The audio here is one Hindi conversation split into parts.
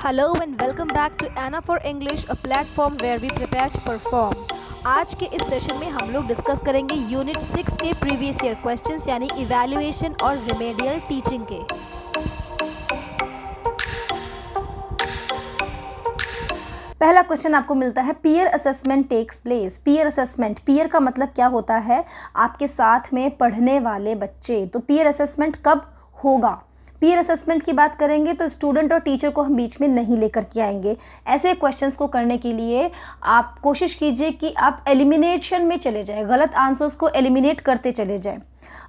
Hello and welcome back to Anna for English, a platform where we prepare to perform. आज के इस सेशन में हम लोग डिस्कस करेंगे यूनिट 6 के प्रीवियस ईयर क्वेश्चंस यानी इवैल्यूएशन और रिमेडियल टीचिंग के। पहला क्वेश्चन आपको मिलता है peer assessment takes place. Peer assessment, peer का मतलब क्या होता है? आपके साथ में पढ़ने वाले बच्चे। तो पीयर असेसमेंट कब होगा? पीयर असेसमेंट की बात करेंगे तो स्टूडेंट और टीचर को हम बीच में नहीं लेकर के आएंगे। ऐसे क्वेश्चंस को करने के लिए आप कोशिश कीजिए कि आप एलिमिनेशन में चले जाएं, गलत आंसर्स को एलिमिनेट करते चले जाएं।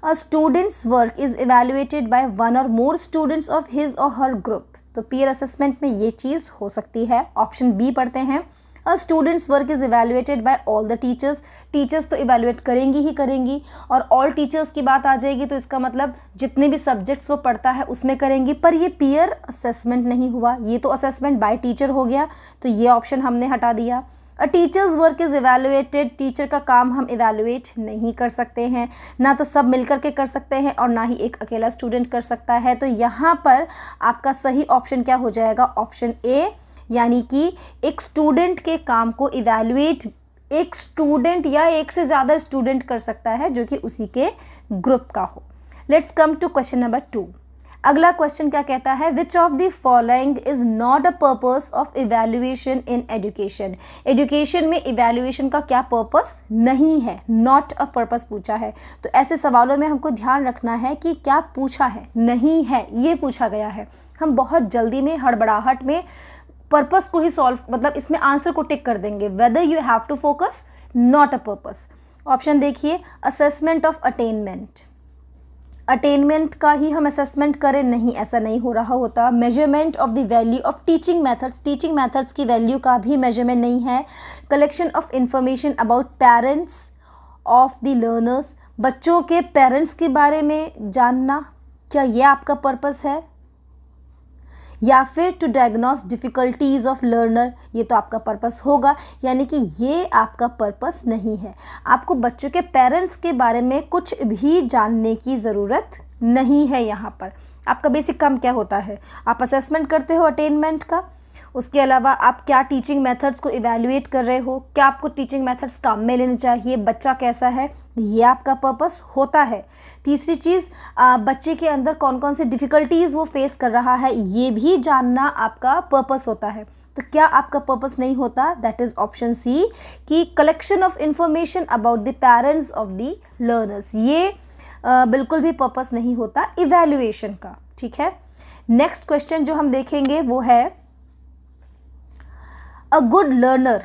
अ student's work is evaluated by one और मोर स्टूडेंट्स ऑफ हिज और हर ग्रुप। तो पीयर असेसमेंट में ये चीज़ हो सकती है। ऑप्शन बी पढ़ते हैं, a student's work is evaluated by all the teachers. Teachers तो इवैल्यूएट करेंगी ही करेंगी, और ऑल टीचर्स की बात आ जाएगी तो इसका मतलब जितने भी सब्जेक्ट्स वो पढ़ता है उसमें करेंगी। पर ये पीयर असेसमेंट नहीं हुआ, ये तो असेसमेंट बाय टीचर हो गया, तो ये ऑप्शन हमने हटा दिया। A teacher's work is evaluated, teacher का काम हम इवैल्यूएट नहीं कर सकते हैं, ना तो सब मिलकर के कर सकते हैं और ना ही एक अकेला स्टूडेंट कर सकता है। तो यहाँ पर आपका सही ऑप्शन क्या हो जाएगा? ऑप्शन ए, यानी कि एक स्टूडेंट के काम को इवैल्यूएट एक स्टूडेंट या एक से ज़्यादा स्टूडेंट कर सकता है जो कि उसी के ग्रुप का हो। Let's come to question number 2। अगला क्वेश्चन क्या कहता है? Which of the following is not a purpose of evaluation in education. Education में इवैल्यूएशन का क्या पर्पस नहीं है? नॉट अ पर्पस पूछा है, तो ऐसे सवालों में हमको ध्यान रखना है कि क्या पूछा है, नहीं है ये पूछा गया है। हम बहुत जल्दी में हड़बड़ाहट में पर्पस को ही सॉल्व, मतलब इसमें आंसर को टिक कर देंगे। Whether you have to focus, not a purpose. Option देखिए, असेसमेंट ऑफ अटेनमेंट, अटेनमेंट का ही हम असेसमेंट करें, नहीं ऐसा नहीं हो रहा होता। Measurement of the value of teaching methods, teaching methods की वैल्यू का भी मेजरमेंट नहीं है। Collection of information about parents of the learners, बच्चों के पेरेंट्स के बारे में जानना, क्या ये आपका पर्पस है? या फिर to diagnose difficulties of learner, ये तो आपका पर्पस होगा, यानी कि ये आपका पर्पस नहीं है। आपको बच्चों के पेरेंट्स के बारे में कुछ भी जानने की ज़रूरत नहीं है। यहाँ पर आपका बेसिक काम क्या होता है? आप असेसमेंट करते हो अटेनमेंट का, उसके अलावा आप क्या टीचिंग मेथड्स को इवैल्यूएट कर रहे हो, क्या आपको टीचिंग मेथड्स काम में लेने चाहिए, बच्चा कैसा है, ये आपका पर्पस होता है। तीसरी चीज़, बच्चे के अंदर कौन कौन से डिफ़िकल्टीज़ वो फेस कर रहा है, ये भी जानना आपका पर्पस होता है। तो क्या आपका पर्पस नहीं होता? दैट इज़ ऑप्शन सी, कि collection of information about the parents of the learners, ये बिल्कुल भी पर्पस नहीं होता इवैल्यूएशन का। ठीक है, नेक्स्ट क्वेश्चन जो हम देखेंगे वो है a good learner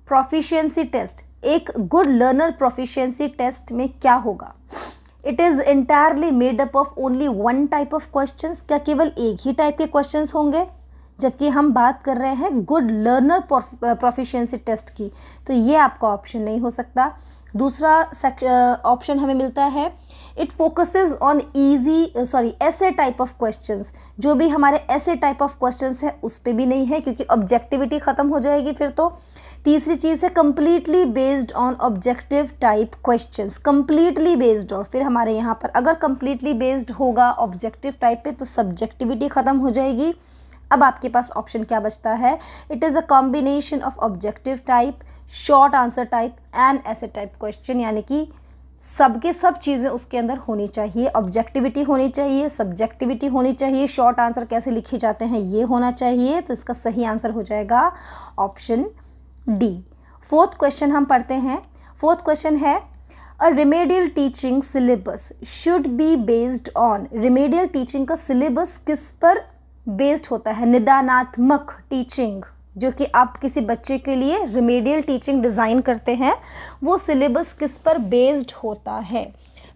proficiency test. एक गुड लर्नर प्रोफिशिएंसी टेस्ट में क्या होगा? It is entirely made up of only one type of questions, क्या केवल एक ही टाइप के क्वेश्चंस होंगे? जबकि हम बात कर रहे हैं गुड लर्नर प्रोफिशिएंसी टेस्ट की, तो ये आपका ऑप्शन नहीं हो सकता। दूसरा ऑप्शन हमें मिलता है, इट फोकसेस ऑन ऐसे टाइप ऑफ क्वेश्चंस, जो भी हमारे ऐसे टाइप ऑफ क्वेश्चंस है उस पे भी नहीं है, क्योंकि ऑब्जेक्टिविटी ख़त्म हो जाएगी फिर तो। तीसरी चीज़ है completely based on objective type questions, completely based, और फिर हमारे यहाँ पर अगर कम्प्लीटली बेस्ड होगा ऑब्जेक्टिव टाइप पे तो सब्जेक्टिविटी ख़त्म हो जाएगी। अब आपके पास ऑप्शन क्या बचता है? It is a combination of objective type, short answer type and ऐसे टाइप क्वेश्चन, यानी कि सबके सब चीज़ें उसके अंदर होनी चाहिए। ऑब्जेक्टिविटी होनी चाहिए, सब्जेक्टिविटी होनी चाहिए, शॉर्ट आंसर कैसे लिखे जाते हैं ये होना चाहिए। तो इसका सही आंसर हो जाएगा ऑप्शन डी। फोर्थ क्वेश्चन हम पढ़ते हैं। फोर्थ क्वेश्चन है, a remedial teaching syllabus should be based on. Remedial teaching का सिलेबस किस पर बेस्ड होता है? निदानात्मक टीचिंग, जो कि आप किसी बच्चे के लिए रिमेडियल टीचिंग डिज़ाइन करते हैं, वो सिलेबस किस पर बेस्ड होता है?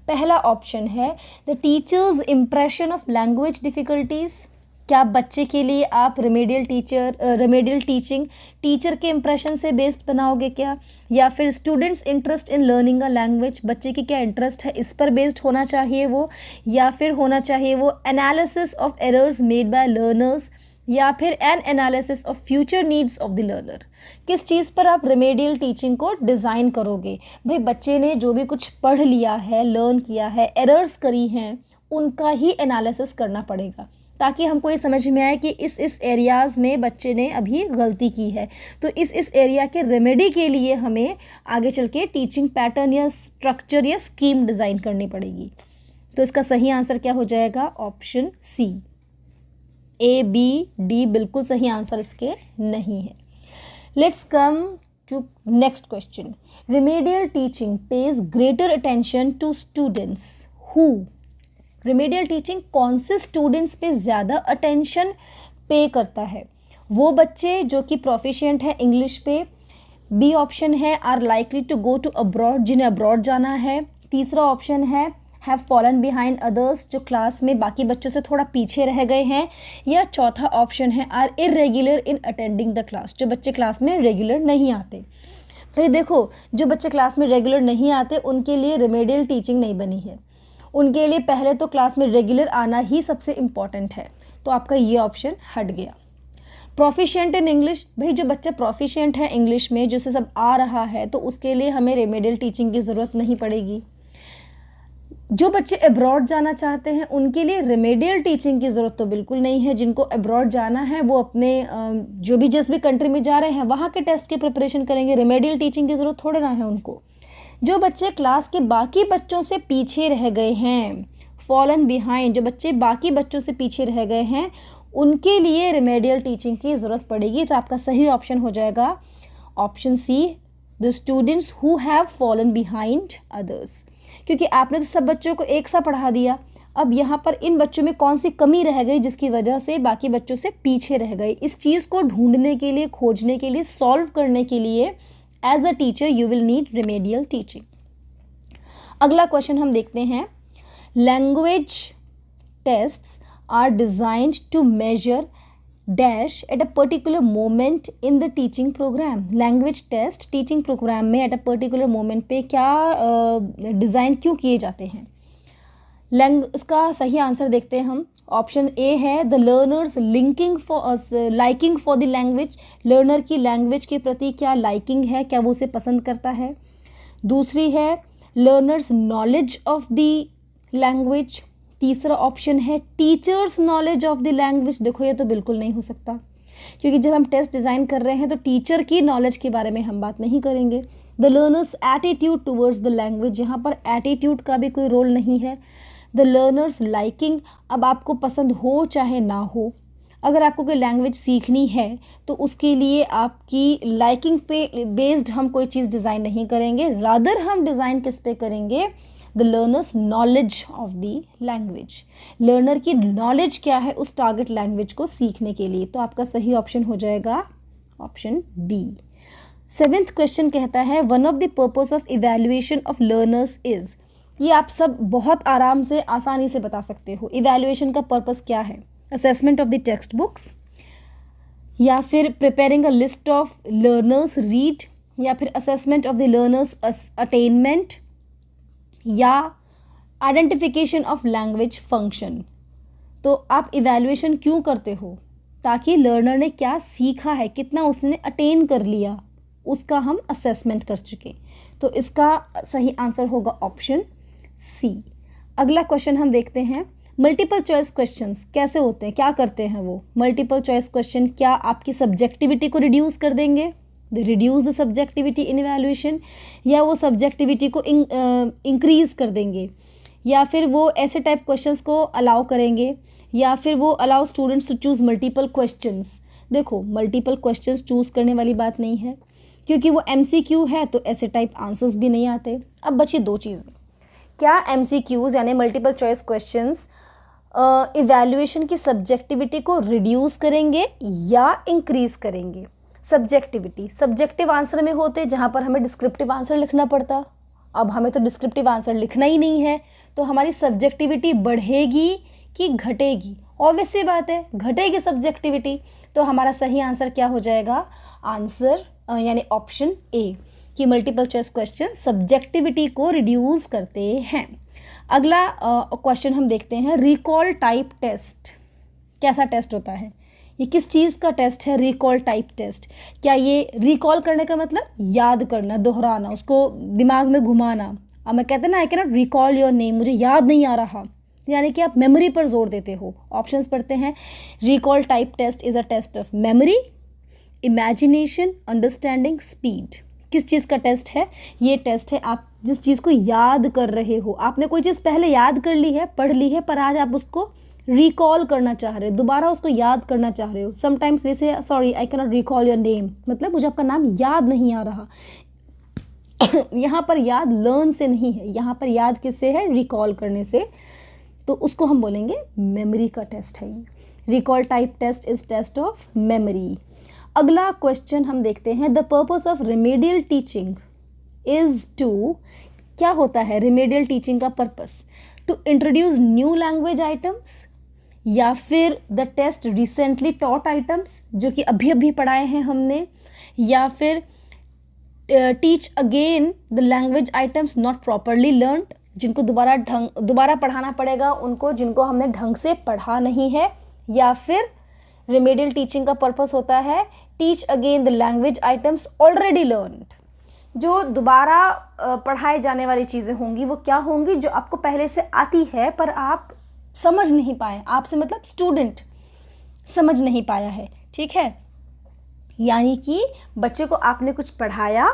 पहला ऑप्शन है the teachers impression of language difficulties. क्या बच्चे के लिए आप रिमेडियल टीचिंग टीचर के इम्प्रेशन से बेस्ड बनाओगे क्या? या फिर students interest in learning a language, बच्चे की क्या इंटरेस्ट है इस पर बेस्ड होना चाहिए वो? या फिर होना चाहिए वो analysis of errors made by learners, या फिर N analysis of future needs of the learner? किस चीज़ पर आप रिमेडियल टीचिंग को डिज़ाइन करोगे? भाई बच्चे ने जो भी कुछ पढ़ लिया है, लर्न किया है, एरर्स करी हैं, उनका ही एनालिसिस करना पड़ेगा। ताकि हमको ये समझ में आए कि इस एरियाज़ में बच्चे ने अभी गलती की है। तो इस एरिया के रेमेडी के लिए हमें आगे चल के टीचिंग पैटर्न या स्ट्रक्चर या स्कीम डिज़ाइन करनी पड़ेगी। तो इसका सही आंसर क्या हो जाएगा? Option C. A, B, D बिल्कुल सही आंसर इसके नहीं है। Let's come to next question. Remedial teaching pays greater attention to students who. Remedial teaching कौन से स्टूडेंट्स पे ज़्यादा अटेंशन पे करता है? वो बच्चे जो कि प्रोफिशिएंट है इंग्लिश पे। बी ऑप्शन है are likely to go to abroad, जिन्हें अब्रॉड जाना है। तीसरा ऑप्शन है हैव फॉलन बिहाइंड अदर्स, जो क्लास में बाकी बच्चों से थोड़ा पीछे रह गए हैं। या चौथा ऑप्शन है are irregular in attending the class, जो बच्चे क्लास में रेगुलर नहीं आते। भाई देखो, जो बच्चे क्लास में रेगुलर नहीं आते उनके लिए रिमेडियल टीचिंग नहीं बनी है। उनके लिए पहले तो क्लास में रेगुलर आना ही सबसे इम्पॉर्टेंट है। तो आपका ये ऑप्शन हट गया। प्रोफिशिएंट इन इंग्लिश, भाई जो बच्चा प्रोफिशिएंट है इंग्लिश में, जिसे सब आ रहा है, तो उसके लिए हमें रिमेडियल टीचिंग की ज़रूरत नहीं पड़ेगी। जो बच्चे अब्रॉड जाना चाहते हैं उनके लिए रेमेडियल टीचिंग की ज़रूरत तो बिल्कुल नहीं है। जिनको अब्रॉड जाना है वो अपने जो भी जिस भी कंट्री में जा रहे हैं वहाँ के टेस्ट की प्रिपरेशन करेंगे। रेमेडियल टीचिंग की ज़रूरत थोड़ा ना है उनको। जो बच्चे क्लास के बाकी बच्चों से पीछे रह गए हैं, फॉलन बिहाइंड, जो बच्चे बाकी बच्चों से पीछे रह गए हैं, उनके लिए रेमेडियल टीचिंग की ज़रूरत पड़ेगी। तो आपका सही ऑप्शन हो जाएगा option C, the students who have fallen behind others. क्योंकि आपने तो सब बच्चों को एक सा पढ़ा दिया, अब यहाँ पर इन बच्चों में कौन सी कमी रह गई जिसकी वजह से बाकी बच्चों से पीछे रह गए। इस चीज़ को ढूंढने के लिए, खोजने के लिए, सॉल्व करने के लिए as a teacher you will need remedial teaching. अगला क्वेश्चन हम देखते हैं। Language tests are designed to measure dash at a particular moment in the teaching program. Language test teaching program में एट अ पर्टिकुलर मोमेंट पे क्या डिज़ाइन क्यों किए जाते हैं? इसका सही आंसर देखते हैं हम। ऑप्शन ए है the learners liking for the language. Learner की लैंग्वेज के प्रति क्या लाइकिंग है, क्या वो उसे पसंद करता है। दूसरी है learners knowledge of the language. तीसरा ऑप्शन है teachers knowledge of the language. देखो ये तो बिल्कुल नहीं हो सकता, क्योंकि जब हम टेस्ट डिज़ाइन कर रहे हैं तो टीचर की नॉलेज के बारे में हम बात नहीं करेंगे। The learners attitude towards the language, यहाँ पर एटीट्यूड का भी कोई रोल नहीं है। द लर्नर्स लाइकिंग, अब आपको पसंद हो चाहे ना हो, अगर आपको कोई लैंग्वेज सीखनी है तो उसके लिए आपकी लाइकिंग पे बेस्ड हम कोई चीज़ डिज़ाइन नहीं करेंगे। रादर हम डिज़ाइन किस पे करेंगे? The learners knowledge of the language. Learner की नॉलेज क्या है उस टारगेट लैंग्वेज को सीखने के लिए। तो आपका सही ऑप्शन हो जाएगा ऑप्शन बी। 7th क्वेश्चन कहता है one of the purpose of evaluation of learners is. ये आप सब बहुत आराम से, आसानी से बता सकते हो। इवैल्यूएशन का पर्पस क्या है? Assessment of the text books, या फिर preparing a list of learners read, या फिर assessment of the learners attainment, या आइडेंटिफिकेशन ऑफ लैंग्वेज फंक्शन। तो आप इवैल्यूएशन क्यों करते हो? ताकि लर्नर ने क्या सीखा है, कितना उसने अटेन कर लिया, उसका हम असेसमेंट कर सकें। तो इसका सही आंसर होगा ऑप्शन सी। अगला क्वेश्चन हम देखते हैं। मल्टीपल चॉइस क्वेश्चंस कैसे होते हैं, क्या करते हैं वो? मल्टीपल चॉइस क्वेश्चन क्या आपकी सब्जेक्टिविटी को रिड्यूस कर देंगे? Reduce the subjectivity in evaluation, या वो सब्जेक्टिविटी को इंक्रीज़ कर देंगे, या फिर वो ऐसे टाइप क्वेश्चंस को अलाउ करेंगे, या फिर वो allow students to choose multiple questions. देखो मल्टीपल क्वेश्चंस चूज़ करने वाली बात नहीं है, क्योंकि वो MCQ है तो ऐसे टाइप आंसर्स भी नहीं आते। अब बची दो चीज़ें। क्या MCQs यानी मल्टीपल चॉइस क्वेश्चंस इवैल्यूएशन की सब्जेक्टिविटी को रिड्यूस करेंगे या इंक्रीज़ करेंगे? सब्जेक्टिविटी सब्जेक्टिव आंसर में होते जहाँ पर हमें डिस्क्रिप्टिव आंसर लिखना पड़ता। अब हमें तो डिस्क्रिप्टिव आंसर लिखना ही नहीं है, तो हमारी सब्जेक्टिविटी बढ़ेगी कि घटेगी? ऑब्वियस सी बात है, घटेगी सब्जेक्टिविटी। तो हमारा सही आंसर क्या हो जाएगा? आंसर यानी ऑप्शन ए, कि मल्टीपल चॉइस क्वेश्चन सब्जेक्टिविटी को रिड्यूस करते हैं। अगला क्वेश्चन हम देखते हैं। रिकॉल टाइप टेस्ट कैसा टेस्ट होता है? ये किस चीज़ का टेस्ट है? Recall type test. क्या ये रिकॉल करने का मतलब याद करना, दोहराना, उसको दिमाग में घुमाना? अब मैं कहते ना I can not recall your name, मुझे याद नहीं आ रहा, यानी कि आप मेमोरी पर जोर देते हो। ऑप्शंस पढ़ते हैं। Recall type test is a test of memory, imagination, understanding, speed. किस चीज़ का टेस्ट है? ये टेस्ट है आप जिस चीज़ को याद कर रहे हो। आपने कोई चीज़ पहले याद कर ली है, पढ़ ली है, पर आज आप उसको रिकॉल करना चाह रहे हो, दोबारा उसको याद करना चाह रहे हो। समटाइम्स वैसे sorry I can not recall your name, मतलब मुझे आपका नाम याद नहीं आ रहा। यहाँ पर याद लर्न से नहीं है, यहाँ पर याद किससे है? रिकॉल करने से। तो उसको हम बोलेंगे मेमोरी का टेस्ट है ये। Recall type test is test of memory. अगला क्वेश्चन हम देखते हैं। The purpose of remedial teaching is to, क्या होता है रिमेडियल टीचिंग का purpose? To introduce new language items, या फिर the test recently taught items जो कि अभी अभी पढ़ाए हैं हमने, या फिर teach again the language items not properly learned, जिनको दोबारा पढ़ाना पड़ेगा उनको जिनको हमने ढंग से पढ़ा नहीं है, या फिर रिमेडियल टीचिंग का पर्पस होता है teach again the language items already learned. जो दोबारा पढ़ाए जाने वाली चीज़ें होंगी वो क्या होंगी? जो आपको पहले से आती है पर आप समझ नहीं पाए, आपसे मतलब स्टूडेंट समझ नहीं पाया है, ठीक है। यानी कि बच्चे को आपने कुछ पढ़ाया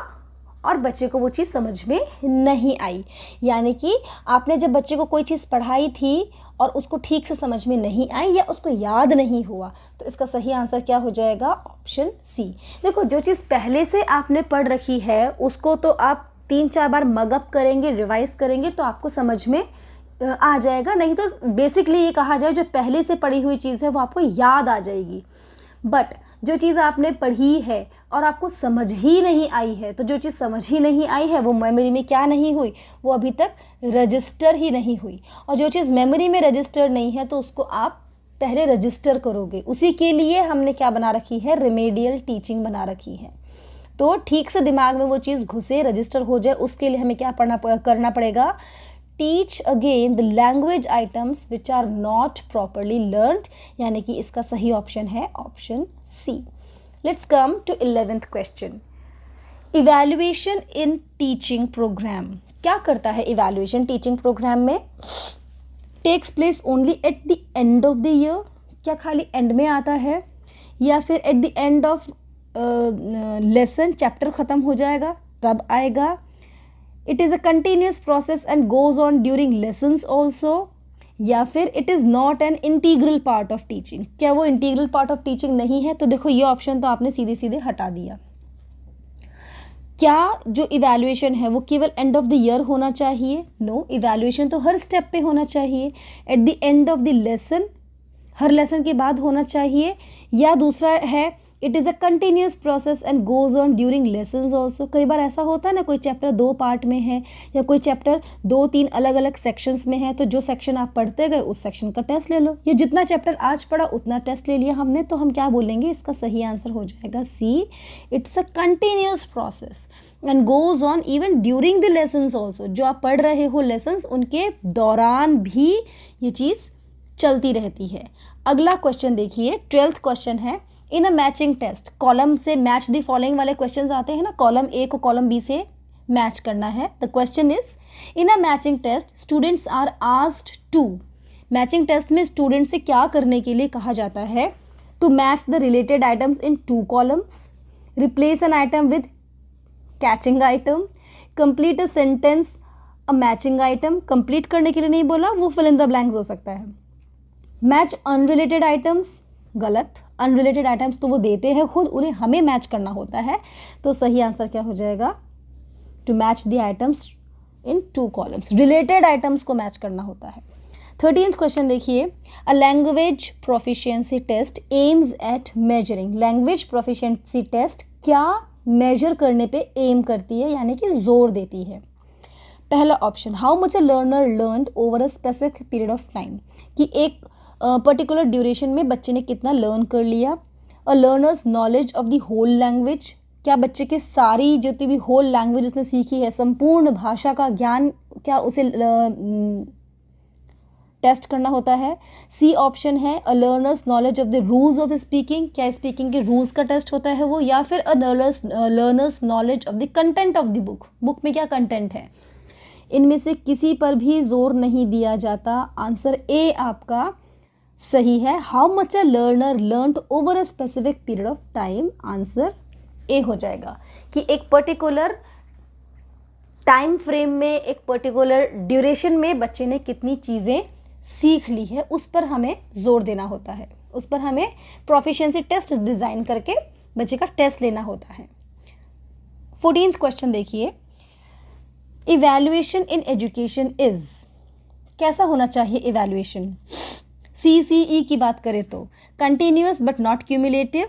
और बच्चे को वो चीज़ समझ में नहीं आई, यानी कि आपने जब बच्चे को कोई चीज़ पढ़ाई थी और उसको ठीक से समझ में नहीं आई या उसको याद नहीं हुआ, तो इसका सही आंसर क्या हो जाएगा? Option C. देखो, जो चीज़ पहले से आपने पढ़ रखी है उसको तो आप 3-4 बार मगअप करेंगे, रिवाइज करेंगे तो आपको समझ में आ जाएगा। नहीं तो बेसिकली ये कहा जाए जो पहले से पढ़ी हुई चीज़ है वो आपको याद आ जाएगी। बट जो चीज़ आपने पढ़ी है और आपको समझ ही नहीं आई है, तो जो चीज़ समझ ही नहीं आई है वो मेमोरी में क्या नहीं हुई? वो अभी तक रजिस्टर ही नहीं हुई। और जो चीज़ मेमोरी में रजिस्टर नहीं है तो उसको आप पहले रजिस्टर करोगे। उसी के लिए हमने क्या बना रखी है? रिमेडियल टीचिंग बना रखी है। तो ठीक से दिमाग में वो चीज़ घुसे, रजिस्टर हो जाए, उसके लिए हमें क्या करना पड़ेगा? Teach again the language items which are not properly learned, यानी कि इसका सही ऑप्शन है option C. Let's come to 11th question. Evaluation in teaching program. क्या करता है इवैल्यूएशन टीचिंग प्रोग्राम में? Takes place only at the end of the year, क्या खाली एंड में आता है? या फिर at the end of lesson, chapter ख़त्म हो जाएगा तब आएगा? It is a continuous process and goes on during lessons also, या फिर it is not an integral part of teaching. क्या वो इंटीग्रल पार्ट ऑफ टीचिंग नहीं है? तो देखो ये ऑप्शन तो आपने सीधे सीधे हटा दिया। क्या जो इवैल्यूएशन है वो केवल एंड ऑफ द ईयर होना चाहिए? नो, इवैल्यूएशन तो हर स्टेप पे होना चाहिए। Eight the end of the lesson, her lesson के बाद होना चाहिए। या दूसरा है it is a continuous process and goes on during lessons also. कई बार ऐसा होता है ना, कोई चैप्टर 2 पार्ट में है या कोई चैप्टर 2-3 अलग अलग सेक्शंस में है, तो जो सेक्शन आप पढ़ते गए उस सेक्शन का टेस्ट ले लो। ये जितना चैप्टर आज पढ़ा उतना टेस्ट ले लिया हमने, तो हम क्या बोलेंगे? इसका सही आंसर हो जाएगा C. It's a continuous process and goes on even during the lessons also. जो आप पढ़ रहे हो लेसन्स, उनके दौरान भी ये चीज़ चलती रहती है। अगला क्वेश्चन देखिए, 12th क्वेश्चन है। इन अ मैचिंग टेस्ट, कॉलम से मैच द फॉलोइंग वाले क्वेश्चंस आते हैं ना, कॉलम ए को कॉलम बी से मैच करना है। The question is, in a matching test students are asked to. Matching test में स्टूडेंट से क्या करने के लिए कहा जाता है? To match the related items in 2 columns, replace an item with catching item, complete a sentence a matching item. Complete करने के लिए नहीं बोला, वो फिल इन द ब्लैंक्स हो सकता है। मैच अनरिलेटेड आइटम्स, गलत। अनरिलेटेड आइटम्स तो वो देते हैं खुद, उन्हें हमें मैच करना होता है। तो सही आंसर क्या हो जाएगा? To match the items in 2 columns. Related items को मैच करना होता है। 13th क्वेश्चन देखिए, a language proficiency test aims at measuring. Language proficiency test क्या मेजर करने पे एम करती है, यानी कि जोर देती है? पहला option, how much a learner learned over a specific period of time, कि एक पर्टिकुलर ड्यूरेशन में बच्चे ने कितना लर्न कर लिया। A learner's knowledge of the whole language, क्या बच्चे के सारी जितनी भी होल लैंग्वेज उसने सीखी है, संपूर्ण भाषा का ज्ञान, क्या उसे टेस्ट करना होता है। सी ऑप्शन है, a learner's knowledge of the rules of speaking, क्या स्पीकिंग के रूल्स का टेस्ट होता है वो। या फिर a learner's knowledge of the content of the book, book में क्या कंटेंट है। इनमें से किसी पर भी जोर नहीं दिया जाता। आंसर ए आपका सही है। How much a learner learned over a specific period of time, answer A हो जाएगा कि एक पर्टिकुलर टाइम फ्रेम में, एक पर्टिकुलर ड्यूरेशन में बच्चे ने कितनी चीज़ें सीख ली है, उस पर हमें जोर देना होता है, उस पर हमें प्रोफिशिएंसी टेस्ट डिज़ाइन करके बच्चे का टेस्ट लेना होता है। 14th क्वेश्चन देखिए, इवैल्यूएशन इन एजुकेशन इज, कैसा होना चाहिए इवैल्यूएशन? CCE की बात करें तो continuous but not cumulative,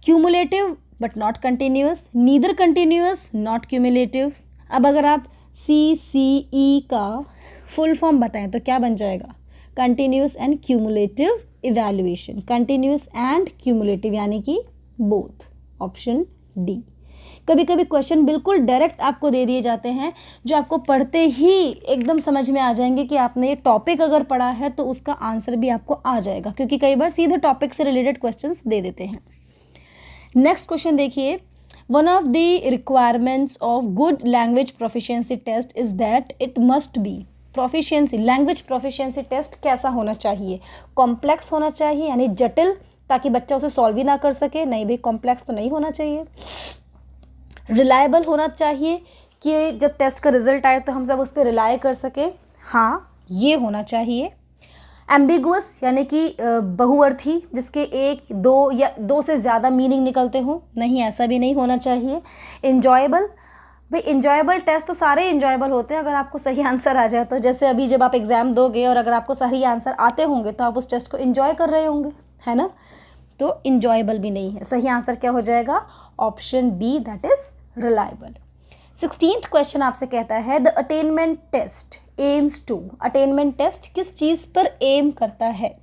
cumulative but not continuous, neither continuous not cumulative. अब अगर आप CCE का फुल फॉर्म बताएं तो क्या बन जाएगा? Continuous and cumulative evaluation, continuous and cumulative यानी कि बोथ, ऑप्शन डी। कभी कभी क्वेश्चन बिल्कुल डायरेक्ट आपको दे दिए जाते हैं जो आपको पढ़ते ही एकदम समझ में आ जाएंगे कि आपने ये टॉपिक अगर पढ़ा है तो उसका आंसर भी आपको आ जाएगा, क्योंकि कई बार सीधे टॉपिक से रिलेटेड क्वेश्चंस दे देते हैं। नेक्स्ट क्वेश्चन देखिए, one of the requirements of good language proficiency test is that it must be, proficiency, language proficiency test कैसा होना चाहिए? कॉम्प्लेक्स होना चाहिए यानी जटिल, ताकि बच्चा उसे सॉल्व ही ना कर सके? नहीं भाई, कॉम्प्लेक्स तो नहीं होना चाहिए। रिलायबल होना चाहिए कि जब टेस्ट का रिजल्ट आए तो हम सब उस पर रिलाय कर सकें? हाँ, ये होना चाहिए। एम्बिगुअस यानी कि बहुअर्थी, जिसके एक, दो या दो से ज़्यादा मीनिंग निकलते हों? नहीं, ऐसा भी नहीं होना चाहिए। इंजॉयबल, भाई इंजॉयबल टेस्ट तो सारे इंजॉयबल होते हैं अगर आपको सही आंसर आ जाए तो। जैसे अभी जब आप एग्ज़ाम दोगे और अगर आपको सही आंसर आते होंगे तो आप उस टेस्ट को इंजॉय कर रहे होंगे, है ना? तो इंजॉयबल भी नहीं है। सही आंसर क्या हो जाएगा? Option B, that is reliable. 16th question आपसे कहता है the attainment test aims to, attainment test किस चीज़ पर एम करता है?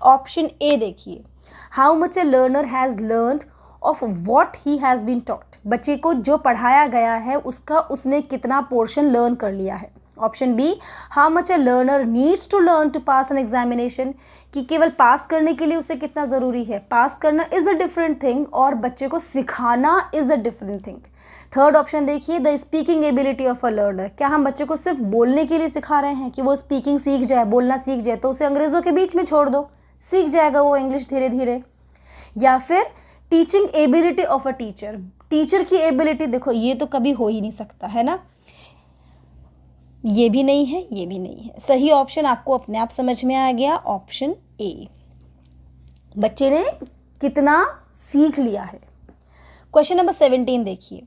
ऑप्शन ए देखिए, how much a learner has learned of what he has been taught, बच्चे को जो पढ़ाया गया है उसका उसने कितना पोर्शन लर्न कर लिया है। Option B, how much a learner needs to learn to pass an examination, कि केवल पास करने के लिए उसे कितना ज़रूरी है। पास करना इज़ अ डिफरेंट थिंग और बच्चे को सिखाना is a different thing. Third option देखिए, the speaking ability of a learner, क्या हम बच्चे को सिर्फ बोलने के लिए सिखा रहे हैं कि वो स्पीकिंग सीख जाए, बोलना सीख जाए, तो उसे अंग्रेज़ों के बीच में छोड़ दो, सीख जाएगा वो इंग्लिश धीरे धीरे। या फिर teaching ability of a teacher, teacher की एबिलिटी, देखो ये तो कभी हो ही नहीं सकता, है ना? ये भी नहीं है, ये भी नहीं है। सही ऑप्शन आपको अपने आप समझ में आ गया, ऑप्शन ए। बच्चे ने कितना सीख लिया है। क्वेश्चन नंबर 17 देखिए,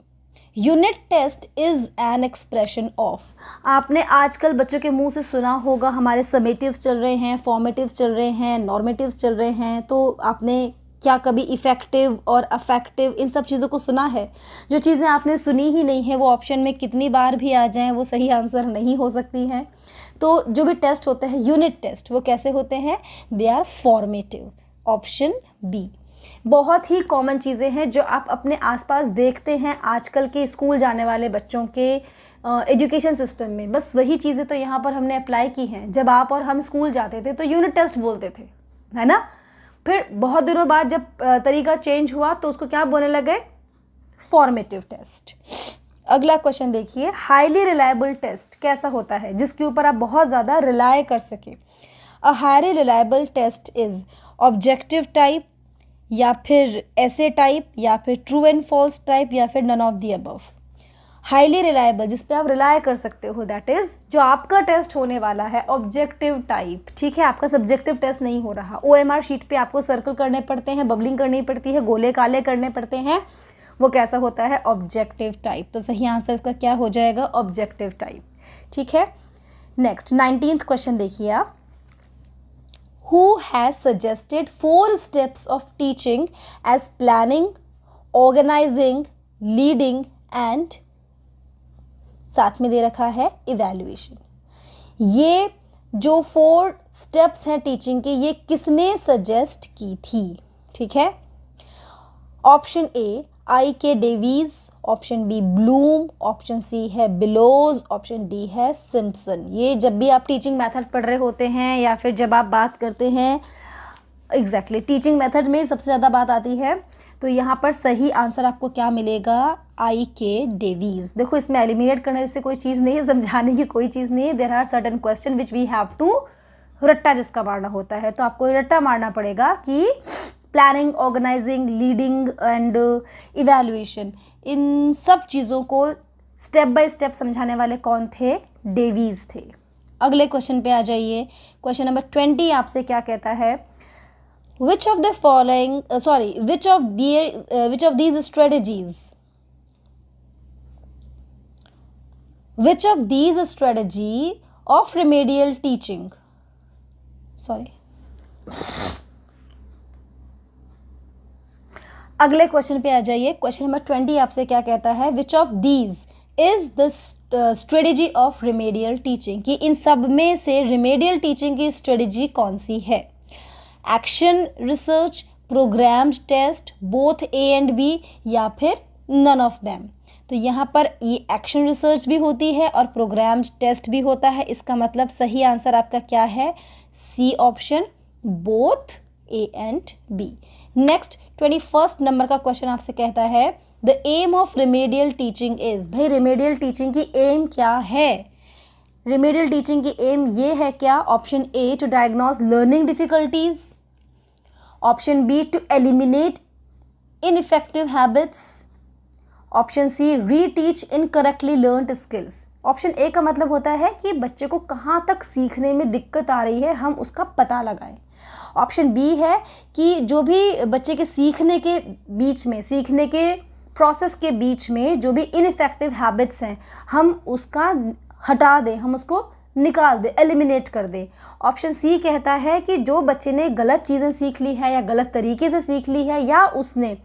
unit test is an expression of, आपने आजकल बच्चों के मुंह से सुना होगा हमारे समेटिव्स चल रहे हैं, फॉर्मेटिव्स चल रहे हैं, नॉर्मेटिव्स चल रहे हैं, तो आपने क्या कभी इफ़ेक्टिव और अफेक्टिव इन सब चीज़ों को सुना है? जो चीज़ें आपने सुनी ही नहीं है वो ऑप्शन में कितनी बार भी आ जाएं वो सही आंसर नहीं हो सकती हैं। तो जो भी टेस्ट होते हैं यूनिट टेस्ट, वो कैसे होते हैं? They are formative, option B. बहुत ही कॉमन चीज़ें हैं जो आप अपने आसपास देखते हैं आजकल के स्कूल जाने वाले बच्चों के एजुकेशन सिस्टम में। बस वही चीज़ें तो यहाँ पर हमने अप्लाई की हैं। जब आप और हम स्कूल जाते थे तो यूनिट टेस्ट बोलते थे, है ना? फिर बहुत दिनों बाद जब तरीका चेंज हुआ तो उसको क्या बोलने लगे? Formative test. अगला क्वेश्चन देखिए, हाईली रिलायबल टेस्ट कैसा होता है जिसके ऊपर आप बहुत ज़्यादा रिलाय कर सके? A highly reliable test is objective type, या फिर ऐसे टाइप, या फिर ट्रू एंड फॉल्स टाइप, या फिर none of the above. Highly reliable, जिस पे आप रिलाय कर सकते हो, दैट इज जो आपका टेस्ट होने वाला है ऑब्जेक्टिव टाइप, ठीक है? आपका सब्जेक्टिव टेस्ट नहीं हो रहा। OMR शीट पे आपको सर्कल करने पड़ते हैं, बबलिंग करनी पड़ती है, गोले काले करने पड़ते हैं, वो कैसा होता है? Objective type. तो सही आंसर इसका क्या हो जाएगा? ऑब्जेक्टिव टाइप, ठीक है? नेक्स्ट 19th क्वेश्चन देखिए आप, Who has suggested 4 steps of teaching as planning, organizing, leading and साथ में दे रखा है evaluation। ये जो 4 steps हैं टीचिंग के, ये किसने सजेस्ट की थी? ठीक है? Option A I.K. Davies, option B Bloom, option C है बिलोज, ऑप्शन डी है सिम्पसन। ये जब भी आप टीचिंग मेथड पढ़ रहे होते हैं या फिर जब आप बात करते हैं, एग्जैक्टली टीचिंग मेथड में सबसे ज़्यादा बात आती है तो यहाँ पर सही आंसर आपको क्या मिलेगा, आई के डेवीज। देखो इसमें एलिमिनेट करने से कोई चीज़ नहीं है, समझाने की कोई चीज़ नहीं है। There are certain question which we have to रट्टा जिसका मारना होता है, तो आपको रट्टा मारना पड़ेगा कि planning, organising, leading and evaluation, इन सब चीज़ों को स्टेप बाय स्टेप समझाने वाले कौन थे, डेवीज थे। अगले क्वेश्चन पे आ जाइए। क्वेश्चन नंबर 20 आपसे क्या कहता है, which of these strategy of remedial teaching, अगले क्वेश्चन पे आ जाइए। क्वेश्चन नंबर 20 आपसे क्या कहता है, which of these is the strategy of remedial teaching, कि इन सब में से रिमेडियल टीचिंग की स्ट्रेटेजी कौन सी है। Action research, programmed test, both A and B, या फिर नन ऑफ देम। तो यहाँ पर ये एक्शन रिसर्च भी होती है और प्रोग्राम्ड टेस्ट भी होता है। इसका मतलब सही आंसर आपका क्या है, C option, both A and B. Next 21 number का क्वेश्चन आपसे कहता है, the aim of remedial teaching is, भाई रिमेडियल टीचिंग की एम क्या है। रिमेडियल टीचिंग की एम ये है क्या, option A to diagnose learning difficulties, option B to eliminate ineffective habits, option C reteach incorrectly learned skills. Option A का मतलब होता है कि बच्चे को कहाँ तक सीखने में दिक्कत आ रही है हम उसका पता लगाएं। ऑप्शन बी है कि जो भी बच्चे के सीखने के बीच में, सीखने के प्रोसेस के बीच में जो भी इनइफेक्टिव हैबिट्स हैं हम उसका हटा दें, हम उसको निकाल दें, एलिमिनेट कर दें। ऑप्शन सी कहता है कि जो बच्चे ने गलत चीज़ें सीख ली है या गलत तरीके से सीख ली है या उसने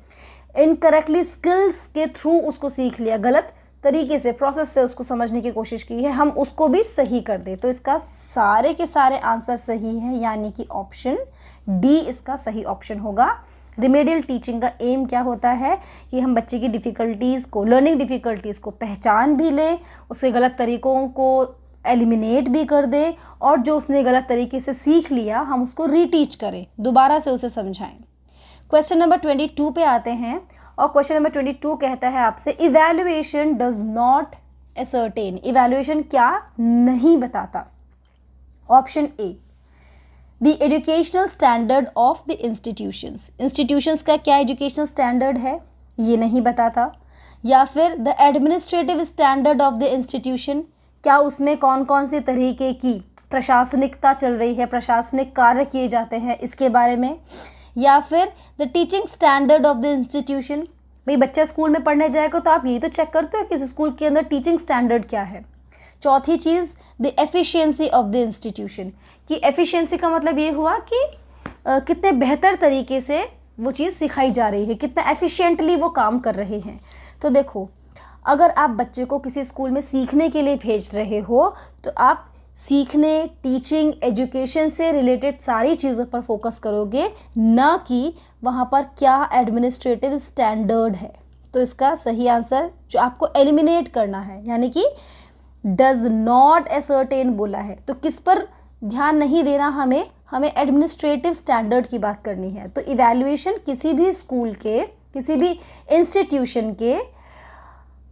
इनकरेक्टली स्किल्स के थ्रू उसको सीख लिया, गलत तरीके से, प्रोसेस से उसको समझने की कोशिश की है, हम उसको भी सही कर दें। तो इसका सारे के सारे आंसर सही हैं, यानी कि ऑप्शन डी इसका सही ऑप्शन होगा। रिमेडियल टीचिंग का एम क्या होता है कि हम बच्चे की डिफ़िकल्टीज़ को, लर्निंग डिफ़िकल्टीज़ को पहचान भी लें, उसके गलत तरीक़ों को एलिमिनेट भी कर दें, और जो उसने गलत तरीके से सीख लिया हम उसको रीटीच करें, दोबारा से उसे समझाएं। क्वेश्चन नंबर 22 पे आते हैं, और क्वेश्चन नंबर 22 कहता है आपसे, evaluation does not ascertain, evaluation क्या नहीं बताता। Option A, the educational standard of the institutions, institutions का क्या एजुकेशनल स्टैंडर्ड है ये नहीं बताता। या फिर the administrative standard of the institution, क्या उसमें कौन कौन से तरीके की प्रशासनिकता चल रही है, प्रशासनिक कार्य किए जाते हैं, इसके बारे में। या फिर the teaching standard of the institution, भाई बच्चा स्कूल में पढ़ने जाएगा तो आप यही तो चेक करते हो कि इस स्कूल के अंदर टीचिंग स्टैंडर्ड क्या है। चौथी चीज़, the efficiency of the institution, कि एफिशिएंसी का मतलब ये हुआ कि कितने बेहतर तरीके से वो चीज़ सिखाई जा रही है, कितना एफिशिएंटली वो काम कर रहे हैं। तो देखो, अगर आप बच्चे को किसी स्कूल में सीखने के लिए भेज रहे हो तो आप सीखने, टीचिंग, एजुकेशन से रिलेटेड सारी चीज़ों पर फोकस करोगे, ना कि वहाँ पर क्या एडमिनिस्ट्रेटिव स्टैंडर्ड है। तो इसका सही आंसर जो आपको एलिमिनेट करना है, यानी कि डज नॉट असर्टेन बोला है, तो किस पर ध्यान नहीं देना, हमें एडमिनिस्ट्रेटिव स्टैंडर्ड की बात करनी है। तो इवैल्यूएशन किसी भी स्कूल के, किसी भी इंस्टीट्यूशन के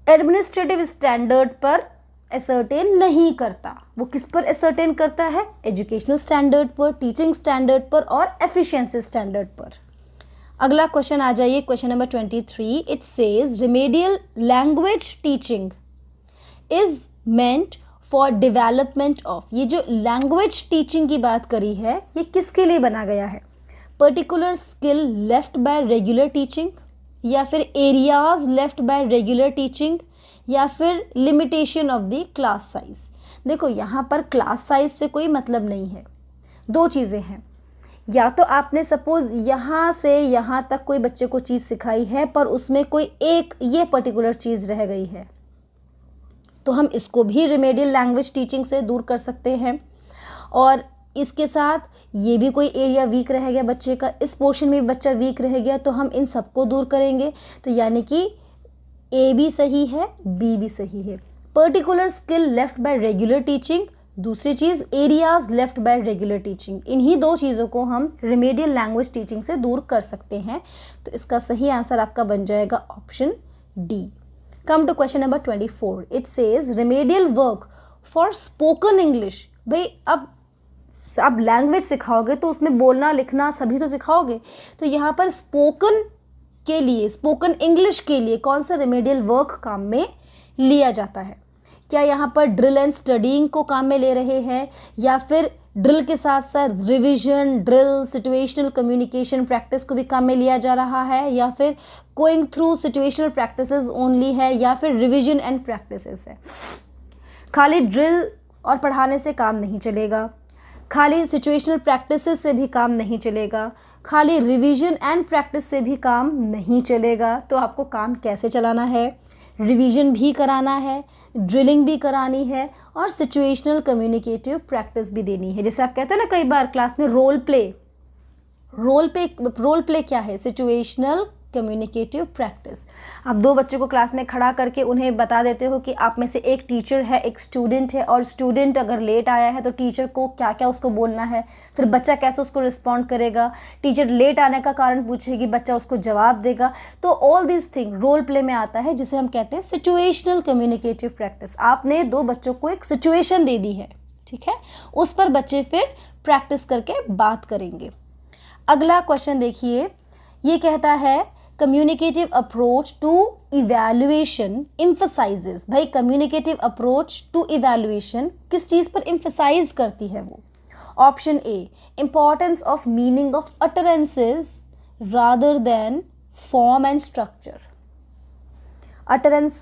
एडमिनिस्ट्रेटिव स्टैंडर्ड पर असर्टेन नहीं करता। वो किस पर असर्टेन करता है, एजुकेशनल स्टैंडर्ड पर, टीचिंग स्टैंडर्ड पर और एफिशिएंसी स्टैंडर्ड पर। अगला क्वेश्चन आ जाइए, question number 23। It says remedial language teaching is meant for development of, ये जो लैंग्वेज टीचिंग की बात करी है ये किसके लिए बना गया है, particular skill left by regular teaching, या फिर areas left by regular teaching, या फिर limitation of the class size. देखो यहाँ पर क्लास साइज से कोई मतलब नहीं है, दो चीज़ें हैं, या तो आपने सपोज यहाँ से यहाँ तक कोई बच्चे को चीज़ सिखाई है पर उसमें कोई एक ये पर्टिकुलर चीज़ रह गई है, तो हम इसको भी रिमेडियल लैंग्वेज टीचिंग से दूर कर सकते हैं। और इसके साथ ये भी कोई एरिया वीक रह गया बच्चे का, इस पोर्शन में भी बच्चा वीक रह गया, तो हम इन सबको दूर करेंगे। तो यानी कि ए भी सही है, बी भी सही है। Particular skill left by regular teaching दूसरी चीज़ areas left by regular teaching. इन्हीं दो चीज़ों को हम रिमेडियल लैंग्वेज टीचिंग से दूर कर सकते हैं। तो इसका सही आंसर आपका बन जाएगा option D. Come to question number 24। It says remedial work for spoken English. भाई अब लैंग्वेज सिखाओगे तो उसमें बोलना लिखना सभी तो सिखाओगे, तो यहाँ पर स्पोकन के लिए, स्पोकन इंग्लिश के लिए कौन सा रिमेडियल वर्क काम में लिया जाता है? क्या यहाँ पर ड्रिल एंड स्टडीइंग को काम में ले रहे हैं, या फिर ड्रिल के साथ साथ revision, drill, situational communication practice को भी काम में लिया जा रहा है, या फिर going through situational practices only है, या फिर रिवीजन एंड प्रैक्टिसेस है? खाली ड्रिल और पढ़ाने से काम नहीं चलेगा, खाली सिचुएशनल प्रैक्टिसेस से भी काम नहीं चलेगा, खाली रिवीजन एंड प्रैक्टिस से भी काम नहीं चलेगा। तो आपको काम कैसे चलाना है? रिवीजन भी कराना है, ड्रिलिंग भी करानी है, और सिचुएशनल कम्युनिकेटिव प्रैक्टिस भी देनी है। जैसे आप कहते हैं ना कई बार क्लास में रोल प्ले क्या है? Situational communicative practice. आप दो बच्चों को क्लास में खड़ा करके उन्हें बता देते हो कि आप में से एक टीचर है, एक स्टूडेंट है, और स्टूडेंट अगर लेट आया है तो टीचर को क्या क्या उसको बोलना है, फिर बच्चा कैसे उसको रिस्पॉन्ड करेगा, टीचर लेट आने का कारण पूछेगी, बच्चा उसको जवाब देगा। तो all this thing role play में आता है, जिसे हम कहते हैं सिचुएशनल कम्युनिकेटिव प्रैक्टिस। आपने दो बच्चों को एक सिचुएशन दे दी है, ठीक है, उस पर बच्चे फिर प्रैक्टिस करके बात करेंगे। अगला क्वेश्चन देखिए, ये कहता है communicative approach to evaluation emphasizes. भाई कम्युनिकेटिव अप्रोच टू इवैल्यूएशन किस चीज़ पर एम्फसाइज करती है वो? Option A, importance of meaning of utterances rather than form and structure. Utterance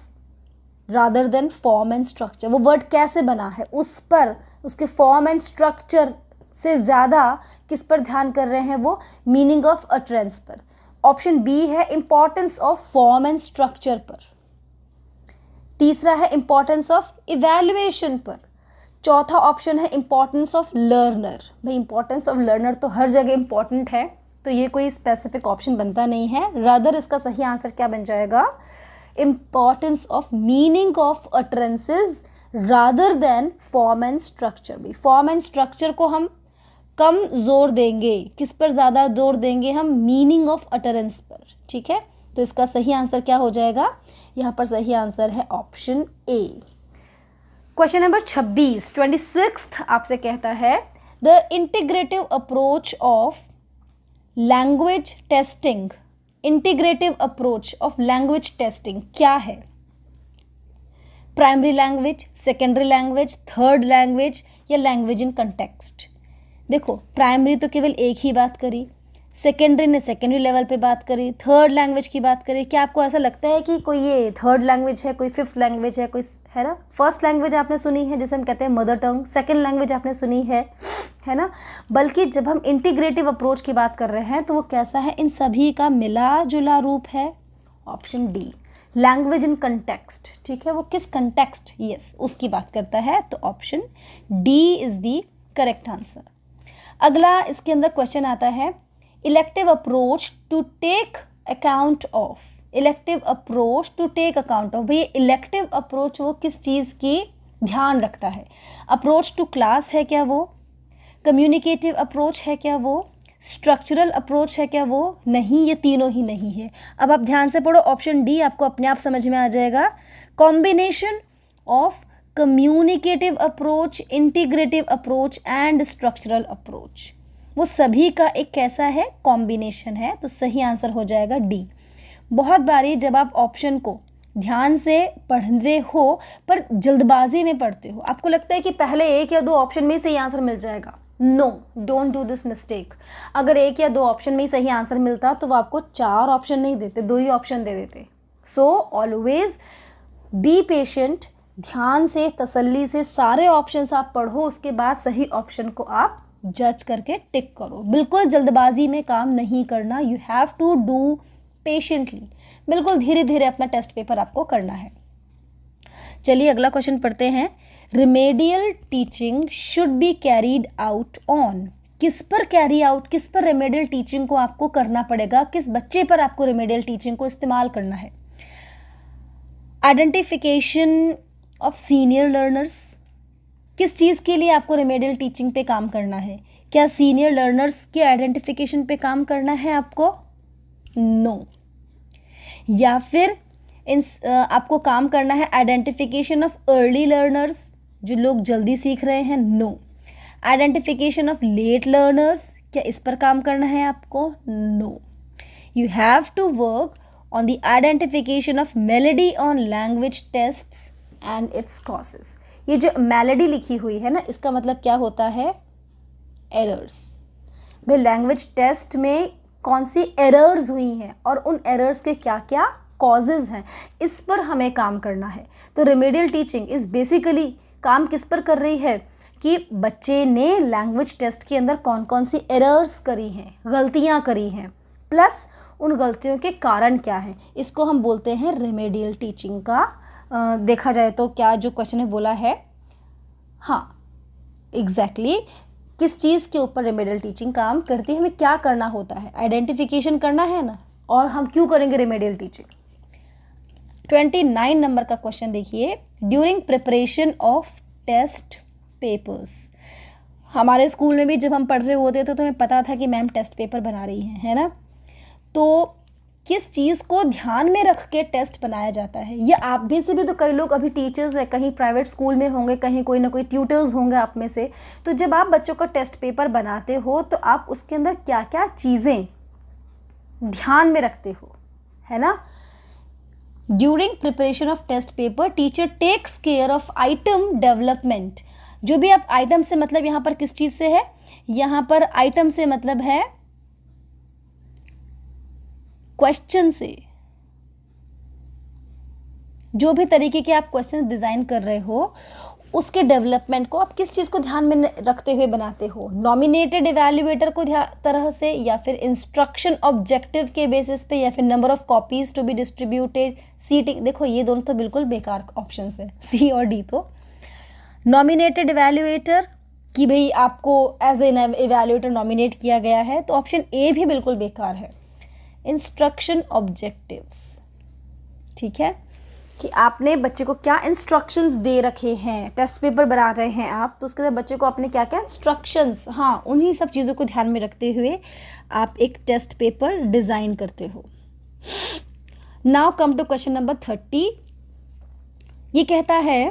rather than form and structure, वो वर्ड कैसे बना है उस पर, उसके फॉर्म एंड स्ट्रक्चर से ज़्यादा किस पर ध्यान कर रहे हैं वो? मीनिंग ऑफ अटरेंस पर। ऑप्शन बी है importance of form and structure पर। तीसरा है इंपॉर्टेंस ऑफ इवैल्यूएशन पर। चौथा ऑप्शन है इंपॉर्टेंस ऑफ लर्नर। भाई इंपॉर्टेंस ऑफ लर्नर तो हर जगह इंपॉर्टेंट है, तो ये कोई स्पेसिफिक ऑप्शन बनता नहीं है। रादर इसका सही आंसर क्या बन जाएगा? Importance of meaning of utterances rather than form and structure. भी फॉर्म एंड स्ट्रक्चर को हम कम जोर देंगे, किस पर ज़्यादा जोर देंगे हम? मीनिंग ऑफ अटरेंस पर, ठीक है। तो इसका सही आंसर क्या हो जाएगा? यहाँ पर सही आंसर है ऑप्शन ए। क्वेश्चन नंबर 26 आपसे कहता है the integrative approach of language testing. Integrative approach of language testing क्या है? Primary language, secondary language, third language, या लैंग्वेज इन कंटेक्स्ट? देखो प्राइमरी तो केवल एक ही बात करी, सेकेंडरी ने सेकेंडरी लेवल पे बात करी, थर्ड लैंग्वेज की बात करी। क्या आपको ऐसा लगता है कि कोई ये थर्ड लैंग्वेज है, कोई फिफ्थ लैंग्वेज है, कोई है ना? फर्स्ट लैंग्वेज आपने सुनी है जिसे हम कहते हैं मदर टंग, सेकेंड लैंग्वेज आपने सुनी है ना? बल्कि जब हम इंटीग्रेटिव अप्रोच की बात कर रहे हैं तो वो कैसा है? इन सभी का मिला जुला रूप है। Option D, language in context, ठीक है। वो किस कंटेक्स्ट, यस, उसकी बात करता है। तो option D is the correct answer. अगला इसके अंदर क्वेश्चन आता है elective approach to take account of. Elective approach to take account of, भाई इलेक्टिव अप्रोच वो किस चीज़ की ध्यान रखता है? अप्रोच टू क्लास है क्या वो? कम्युनिकेटिव अप्रोच है क्या वो? स्ट्रक्चरल अप्रोच है क्या वो? नहीं, ये तीनों ही नहीं है। अब आप ध्यान से पढ़ो, ऑप्शन डी आपको अपने आप समझ में आ जाएगा। Combination of communicative approach, integrative approach and structural approach, वो सभी का एक कैसा है? कॉम्बिनेशन है। तो सही आंसर हो जाएगा डी। बहुत बारी जब आप ऑप्शन को ध्यान से पढ़ते हो पर जल्दबाजी में पढ़ते हो, आपको लगता है कि पहले एक या दो ऑप्शन में ही सही आंसर मिल जाएगा। No, don't do this mistake. अगर एक या दो ऑप्शन में ही सही आंसर मिलता तो वो आपको 4 ऑप्शन नहीं देते, 2 ही ऑप्शन दे देते। सो ऑलवेज बी पेशेंट, ध्यान से तसल्ली से सारे ऑप्शंस आप पढ़ो, उसके बाद सही ऑप्शन को आप जज करके टिक करो। बिल्कुल जल्दबाजी में काम नहीं करना। You have to do patiently, बिल्कुल धीरे धीरे अपना टेस्ट पेपर आपको करना है। चलिए अगला क्वेश्चन पढ़ते हैं। Remedial teaching should be carried out on. किस पर कैरी आउट, किस पर रिमेडियल टीचिंग को आपको करना पड़ेगा? किस बच्चे पर आपको रिमेडियल टीचिंग को इस्तेमाल करना है? आइडेंटिफिकेशन ऑफ सीनियर लर्नर्स, किस चीज़ के लिए आपको रेमेडियल टीचिंग पे काम करना है? क्या सीनियर लर्नर्स के आइडेंटिफिकेशन पे काम करना है आपको? नो। या फिर आपको काम करना है आइडेंटिफिकेशन ऑफ अर्ली लर्नर्स, जो लोग जल्दी सीख रहे हैं? No. Identification of late learners, क्या इस पर काम करना है आपको? No. You have to work on the identification of malady on language tests and its causes. ये जो मेलेडी लिखी हुई है ना, इसका मतलब क्या होता है? एरर्स। भाई लैंग्वेज टेस्ट में कौन सी एरर्स हुई हैं और उन एरर्स के क्या क्या कॉजेज़ हैं, इस पर हमें काम करना है। तो रेमेडियल टीचिंग इज़ बेसिकली काम किस पर कर रही है कि बच्चे ने लैंग्वेज टेस्ट के अंदर कौन कौन सी एरर्स करी हैं, गलतियां करी हैं, प्लस उन गलतियों के कारण क्या हैं, इसको हम बोलते हैं रेमेडियल टीचिंग का। देखा जाए तो क्या जो क्वेश्चन में बोला है, हाँ एग्जैक्टली किस चीज़ के ऊपर रेमेडियल टीचिंग काम करती है, हमें क्या करना होता है, आइडेंटिफिकेशन करना है ना, और हम क्यों करेंगे रेमेडियल टीचिंग। 29 नंबर का क्वेश्चन देखिए, during preparation of test papers. हमारे स्कूल में भी जब हम पढ़ रहे होते थे तो हमें पता था कि मैम टेस्ट पेपर बना रही हैं, है ना। तो किस चीज़ को ध्यान में रख के टेस्ट बनाया जाता है, ये आप भी से भी तो कई लोग अभी टीचर्स हैं, कहीं प्राइवेट स्कूल में होंगे, कहीं कोई ना कोई ट्यूटर्स होंगे आप में से। तो जब आप बच्चों का टेस्ट पेपर बनाते हो तो आप उसके अंदर क्या क्या चीज़ें ध्यान में रखते हो, है ना। During preparation of test paper teacher takes care of item development. जो भी आप आइटम से मतलब यहाँ पर किस चीज़ से है, यहाँ पर आइटम से मतलब है क्वेश्चन से। जो भी तरीके के आप क्वेश्चन डिज़ाइन कर रहे हो उसके डेवलपमेंट को आप किस चीज़ को ध्यान में रखते हुए बनाते हो, नॉमिनेटेड इवैल्यूएटर को तरह से, या फिर इंस्ट्रक्शन ऑब्जेक्टिव के बेसिस पे, या फिर number of copies to be distributed, seating. देखो ये दोनों तो बिल्कुल बेकार ऑप्शंस है, सी और डी। तो नॉमिनेटेड इवैल्यूएटर कि भाई आपको एज एन इवैल्यूएटर नॉमिनेट किया गया है, तो ऑप्शन ए भी बिल्कुल बेकार है। इंस्ट्रक्शन ऑब्जेक्टिव्स, ठीक है, कि आपने बच्चे को क्या इंस्ट्रक्शंस दे रखे हैं, टेस्ट पेपर बना रहे हैं आप, तो उसके साथ बच्चे को आपने क्या क्या इंस्ट्रक्शंस, हाँ उन्हीं सब चीज़ों को ध्यान में रखते हुए आप एक टेस्ट पेपर डिज़ाइन करते हो। Now come to question number 30। ये कहता है,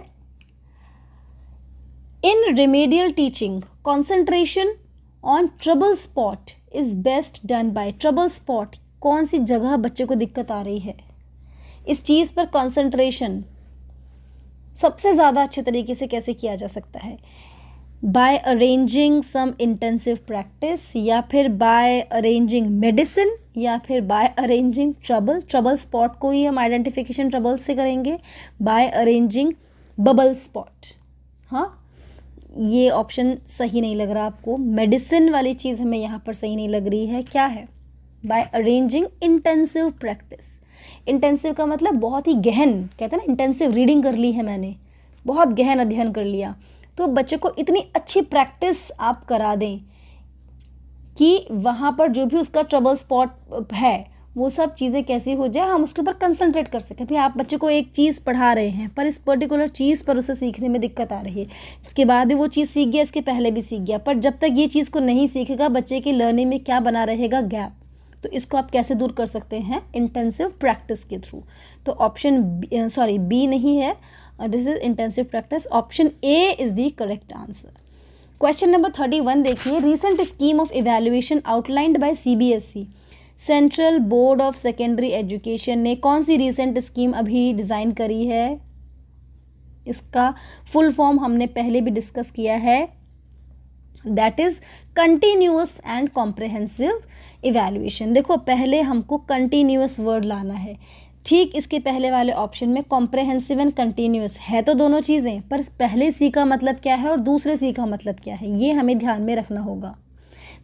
in remedial teaching concentration on trouble spot is best done by. Trouble spot, कौन सी जगह बच्चे को दिक्कत आ रही है, इस चीज़ पर कंसंट्रेशन सबसे ज़्यादा अच्छे तरीके से कैसे किया जा सकता है? By arranging some intensive practice, या फिर बाय अरेंजिंग मेडिसिन, या फिर बाय अरेंजिंग ट्रबल स्पॉट को ही हम आइडेंटिफिकेशन ट्रबल से करेंगे, बाय अरेंजिंग बबल स्पॉट। हाँ, ये ऑप्शन सही नहीं लग रहा आपको, मेडिसिन वाली चीज़ हमें यहाँ पर सही नहीं लग रही है। क्या है? By arranging intensive practice. Intensive का मतलब बहुत ही गहन, कहते हैं ना इंटेंसिव रीडिंग कर ली है मैंने, बहुत गहन अध्ययन कर लिया। तो बच्चे को इतनी अच्छी प्रैक्टिस आप करा दें कि वहाँ पर जो भी उसका ट्रबल स्पॉट है वो सब चीज़ें कैसी हो जाए, हम उसके ऊपर कंसंट्रेट कर सकें। भाई आप बच्चे को एक चीज़ पढ़ा रहे हैं पर इस पर्टिकुलर चीज़ पर उसे सीखने में दिक्कत आ रही है, इसके बाद भी वो चीज़ सीख गया, इसके पहले भी सीख गया, पर जब तक ये चीज़ को नहीं सीखेगा बच्चे की लर्निंग में क्या बना रहेगा? गैप। तो इसको आप कैसे दूर कर सकते हैं? इंटेंसिव प्रैक्टिस के थ्रू। तो ऑप्शन बी नहीं है, this is intensive practice. Option A is the correct answer. Question number 31 देखिए, recent scheme of evaluation outlined by CBSE, central board of secondary education ने कौन सी रिसेंट स्कीम अभी डिज़ाइन करी है? इसका फुल फॉर्म हमने पहले भी डिस्कस किया है, that is continuous and comprehensive evaluation. देखो पहले हमको कंटिन्यूअस वर्ड लाना है, ठीक इसके पहले वाले ऑप्शन में कॉम्प्रहेंसिव एंड कंटिन्यूअस है तो दोनों चीज़ें, पर पहले सी का मतलब क्या है और दूसरे सी का मतलब क्या है, ये हमें ध्यान में रखना होगा।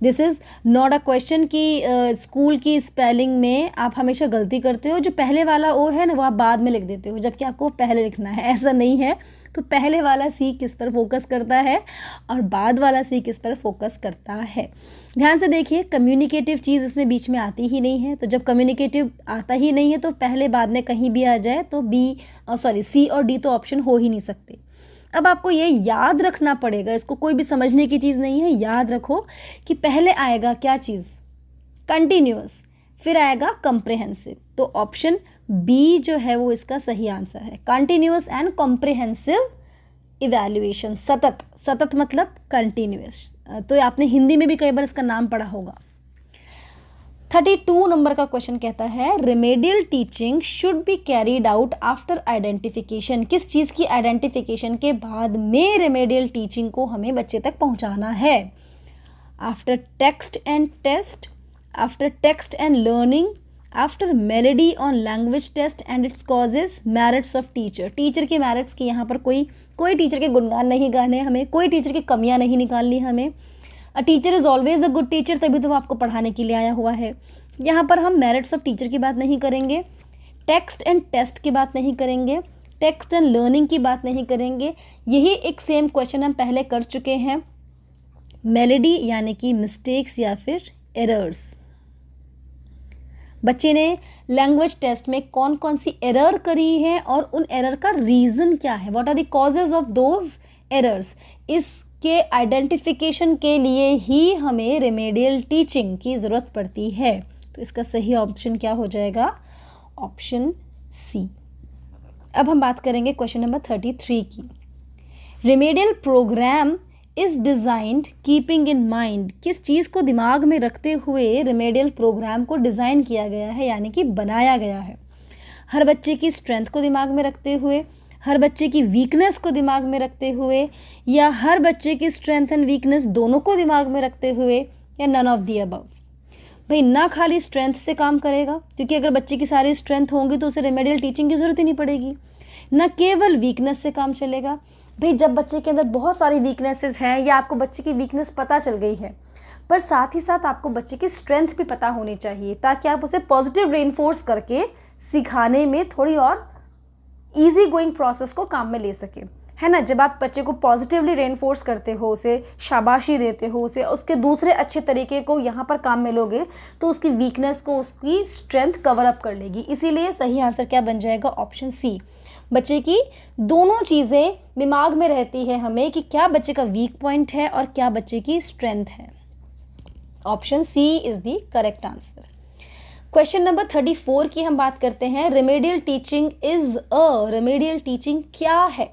This is not a question कि स्कूल की स्पेलिंग में आप हमेशा गलती करते हो, जो पहले वाला ओ है ना वो आप बाद में लिख देते हो, जबकि आपको पहले लिखना है, ऐसा नहीं है। तो पहले वाला सी किस पर फोकस करता है और बाद वाला सी किस पर फोकस करता है। ध्यान से देखिए, कम्युनिकेटिव चीज़ इसमें बीच में आती ही नहीं है, तो जब कम्युनिकेटिव आता ही नहीं है तो पहले बाद में कहीं भी आ जाए तो सी और डी तो ऑप्शन हो ही नहीं सकते। अब आपको ये याद रखना पड़ेगा, इसको कोई भी समझने की चीज़ नहीं है, याद रखो कि पहले आएगा क्या चीज़, कंटिन्यूअस, फिर आएगा कॉम्प्रिहेंसिव। तो ऑप्शन बी जो है वो इसका सही आंसर है, कंटिन्यूअस एंड कॉम्प्रिहेंसिव इवैल्यूएशन। सतत, सतत मतलब कंटिन्यूअस। तो आपने हिंदी में भी कई बार इसका नाम पढ़ा होगा। 32 नंबर का क्वेश्चन कहता है remedial teaching should be carried out after identification. किस चीज़ की आइडेंटिफिकेशन के बाद में रिमेडियल टीचिंग को हमें बच्चे तक पहुंचाना है? After text and test, after text and learning, after malady on language test and its causes, merits of teacher. Teacher के मेरिट्स की यहाँ पर कोई टीचर के गुणगान नहीं गाने हमें, कोई टीचर की कमियाँ नहीं निकालनी हमें। A teacher is always a good teacher, तभी तो वो आपको पढ़ाने के लिए आया हुआ है। यहाँ पर हम मेरिट्स ऑफ टीचर की बात नहीं करेंगे, टेक्स्ट एंड टेस्ट की बात नहीं करेंगे, टेक्स्ट एंड लर्निंग की बात नहीं करेंगे। यही एक सेम क्वेश्चन हम पहले कर चुके हैं, मेलेडी यानी कि मिस्टेक्स या फिर एरर्स। बच्चे ने लैंग्वेज टेस्ट में कौन कौन सी एरर करी है और उन एरर का रीज़न क्या है, what are the causes of those errors. इसके आइडेंटिफिकेशन के लिए ही हमें रेमेडियल टीचिंग की ज़रूरत पड़ती है। तो इसका सही ऑप्शन क्या हो जाएगा? Option C. अब हम बात करेंगे क्वेश्चन नंबर 33 की। Remedial program is designed keeping in mind. किस चीज़ को दिमाग में रखते हुए रेमेडियल प्रोग्राम को डिज़ाइन किया गया है, यानी कि बनाया गया है? हर बच्चे की स्ट्रेंथ को दिमाग में रखते हुए, हर बच्चे की वीकनेस को दिमाग में रखते हुए, या हर बच्चे की स्ट्रेंथ एंड वीकनेस दोनों को दिमाग में रखते हुए, या नन ऑफ दी अबव? भाई ना खाली स्ट्रेंथ से काम करेगा, क्योंकि अगर बच्चे की सारी स्ट्रेंथ होंगी तो उसे रेमेडियल टीचिंग की ज़रूरत ही नहीं पड़ेगी। न केवल वीकनेस से काम चलेगा। भाई जब बच्चे के अंदर बहुत सारी वीकनेसेस हैं या आपको बच्चे की वीकनेस पता चल गई है, पर साथ ही साथ आपको बच्चे की स्ट्रेंथ भी पता होनी चाहिए, ताकि आप उसे पॉजिटिव रेनफोर्स करके सिखाने में थोड़ी और ईजी गोइंग प्रोसेस को काम में ले सके, है ना। जब आप बच्चे को पॉजिटिवली रेनफोर्स करते हो, उसे शाबाशी देते हो, उसे उसके दूसरे अच्छे तरीके को यहाँ पर काम में लोगे, तो उसकी वीकनेस को उसकी स्ट्रेंथ कवर अप कर लेगी। इसीलिए सही आंसर क्या बन जाएगा? Option C. बच्चे की दोनों चीज़ें दिमाग में रहती है हमें कि क्या बच्चे का वीक पॉइंट है और क्या बच्चे की स्ट्रेंथ है। Option C is the correct answer. Question number 34 की हम बात करते हैं। Remedial teaching is a, remedial teaching क्या है?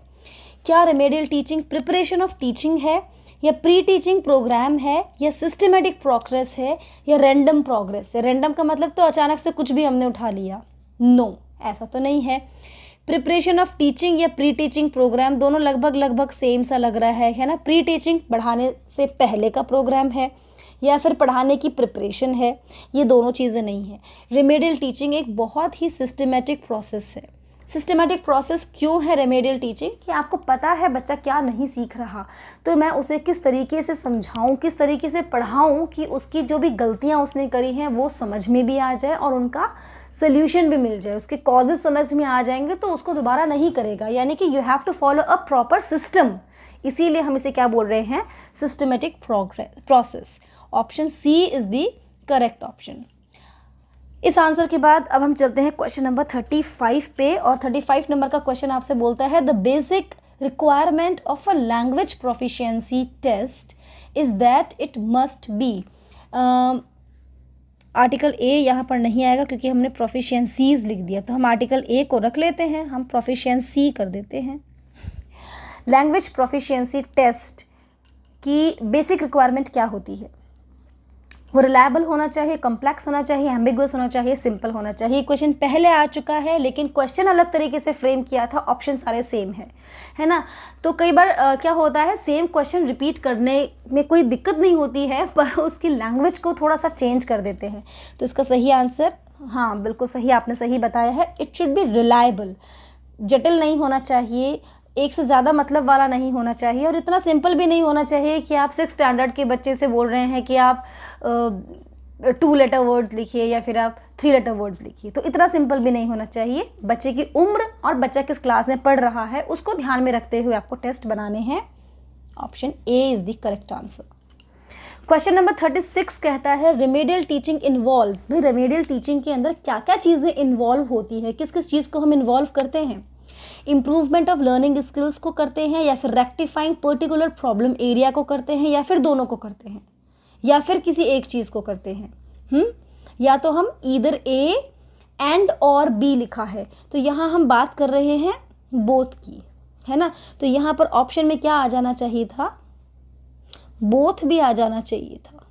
क्या remedial teaching preparation of teaching है, या प्री टीचिंग प्रोग्राम है, या सिस्टमेटिक प्रोग्रेस है, या रैंडम प्रोग्रेस है? रैंडम का मतलब तो अचानक से कुछ भी हमने उठा लिया, नो, ऐसा तो नहीं है। प्रिपरेशन ऑफ टीचिंग या प्री टीचिंग प्रोग्राम दोनों लगभग सेम सा लग रहा है ना। प्री टीचिंग पढ़ाने से पहले का प्रोग्राम है या फिर पढ़ाने की प्रिपरेशन है, ये दोनों चीज़ें नहीं है। रेमेडियल टीचिंग एक बहुत ही सिस्टमेटिक प्रोसेस है। सिस्टमेटिक प्रोसेस क्यों है रेमेडियल टीचिंग? कि आपको पता है बच्चा क्या नहीं सीख रहा, तो मैं उसे किस तरीके से समझाऊं, किस तरीके से पढ़ाऊं कि उसकी जो भी गलतियां उसने करी हैं वो समझ में भी आ जाए और उनका सोल्यूशन भी मिल जाए, उसके कॉजेज समझ में आ जाएंगे तो उसको दोबारा नहीं करेगा। यानी कि you have to follow a proper system, इसीलिए हम इसे क्या बोल रहे हैं? Systematic process. Option C is the correct option. इस आंसर के बाद अब हम चलते हैं क्वेश्चन नंबर 35 पे, और 35 नंबर का क्वेश्चन आपसे बोलता है the basic requirement of a language proficiency test is that it must be. Article a यहाँ पर नहीं आएगा क्योंकि हमने प्रोफिशिएंसीज लिख दिया, तो हम आर्टिकल ए को रख लेते हैं, हम प्रोफिशिएंसी कर देते हैं। लैंग्वेज प्रोफिशिएंसी टेस्ट की बेसिक रिक्वायरमेंट क्या होती है? वो रिलायबल होना चाहिए, कॉम्प्लेक्स होना चाहिए, एम्बिगुअस होना चाहिए, सिंपल होना चाहिए। क्वेश्चन पहले आ चुका है लेकिन क्वेश्चन अलग तरीके से फ्रेम किया था, ऑप्शन सारे सेम है ना। तो कई बार क्या होता है, सेम क्वेश्चन रिपीट करने में कोई दिक्कत नहीं होती है, पर उसकी लैंग्वेज को थोड़ा सा चेंज कर देते हैं। तो इसका सही आंसर, हाँ बिल्कुल सही, आपने सही बताया है, इट शुड बी रिलायबल। जटिल नहीं होना चाहिए, एक से ज़्यादा मतलब वाला नहीं होना चाहिए, और इतना सिंपल भी नहीं होना चाहिए कि आप 6 स्टैंडर्ड के बच्चे से बोल रहे हैं कि आप 2 लेटर वर्ड्स लिखिए या फिर आप 3 लेटर वर्ड्स लिखिए। तो इतना सिंपल भी नहीं होना चाहिए। बच्चे की उम्र और बच्चा किस क्लास में पढ़ रहा है उसको ध्यान में रखते हुए आपको टेस्ट बनाने हैं। Option A is the correct answer. Question number 36 कहता है रेमेडियल टीचिंग इन्वॉल्व्स। भाई रेमेडियल टीचिंग के अंदर क्या क्या चीज़ें इन्वॉल्व होती है, किस किस चीज़ को हम इन्वॉल्व करते हैं? इम्प्रूवमेंट ऑफ लर्निंग स्किल्स को करते हैं, या फिर रेक्टिफाइंग पर्टिकुलर प्रॉब्लम एरिया को करते हैं, या फिर दोनों को करते हैं, या फिर किसी एक चीज़ को करते हैं। या तो हम ईदर ए एंड और बी लिखा है, तो यहाँ हम बात कर रहे हैं बोथ की, है ना। तो यहाँ पर ऑप्शन में क्या आ जाना चाहिए था, बोथ भी आ जाना चाहिए था,